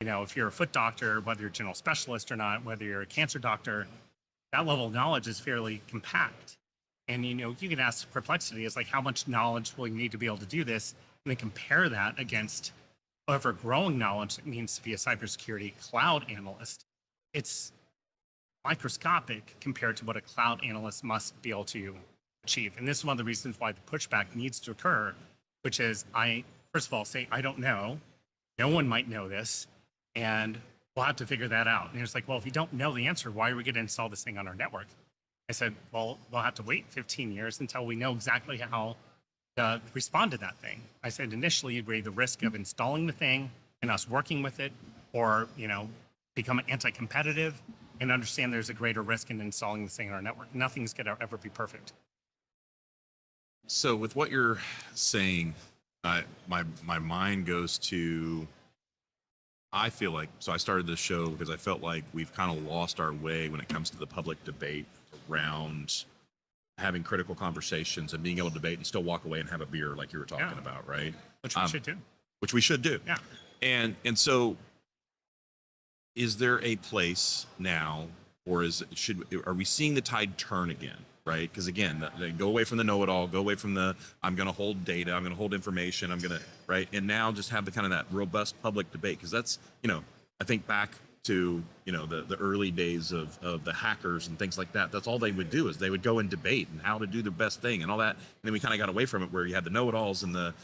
if you're a foot doctor, whether you're a general specialist or not, whether you're a cancer doctor, that level of knowledge is fairly compact. And, you can ask Perplexity is like, how much knowledge will you need to be able to do this? And then compare that against ever growing knowledge it means to be a cybersecurity cloud analyst. It's microscopic compared to what a cloud analyst must be able to achieve. And this is one of the reasons why the pushback needs to occur, which is first of all, say, I don't know. No one might know this. And we'll have to figure that out. And it's like, well, if you don't know the answer, why are we going to install this thing on our network? I said, well, we'll have to wait 15 years until we know exactly how to respond to that thing. I said, initially, you'd weigh the risk of installing the thing and us working with it, or, become anti-competitive and understand there's a greater risk in installing this thing in our network. Nothing's going to ever be perfect. So with what you're saying, my mind goes to, I feel like, so I started this show because I felt like we've kind of lost our way when it comes to the public debate around having critical conversations and being able to debate and still walk away and have a beer like you were talking about, right? Which we should do. Which we should do. Yeah. And so is there a place now, or are we seeing the tide turn again? Right? Because again, they go away from the know-it-all, go away from I'm going to hold data, I'm going to hold information, right? And now just have the kind of that robust public debate. Because that's, I think back to, the early days of the hackers and things like that. That's all they would do, is they would go and debate and how to do the best thing and all that. And then we kind of got away from it, where you had the know-it-alls and the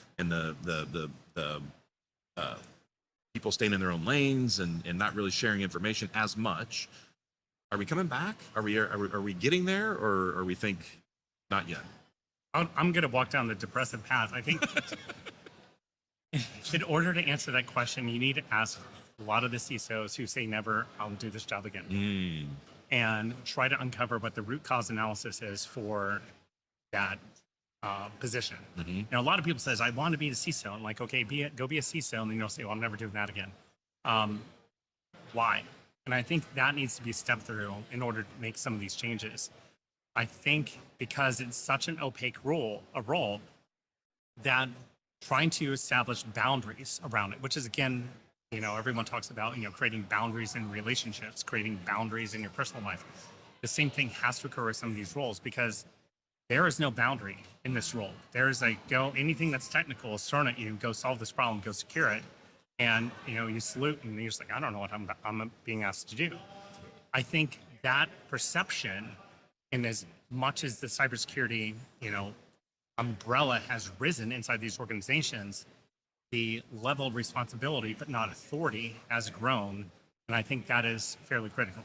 people staying in their own lanes and not really sharing information as much. Are we coming back? Are we getting there, or we think not yet? I'm going to walk down the depressive path. I think in order to answer that question, you need to ask a lot of the CISOs who say never, I'll do this job again. And try to uncover what the root cause analysis is for that position. A lot of people says, I want to be the CISO. I'm like, okay, go be a CISO. And then you'll say, well, I'm never doing that again. Why? And I think that needs to be stepped through in order to make some of these changes. I think because it's such an opaque role, that trying to establish boundaries around it, which is, again, everyone talks about, creating boundaries in relationships, creating boundaries in your personal life. The same thing has to occur with some of these roles, because there is no boundary in this role. There is anything that's technical is thrown at you, go solve this problem, go secure it. And, you salute and you're just like, I don't know what I'm being asked to do. I think that perception, and as much as the cybersecurity, umbrella has risen inside these organizations, the level of responsibility, but not authority, has grown. And I think that is fairly critical.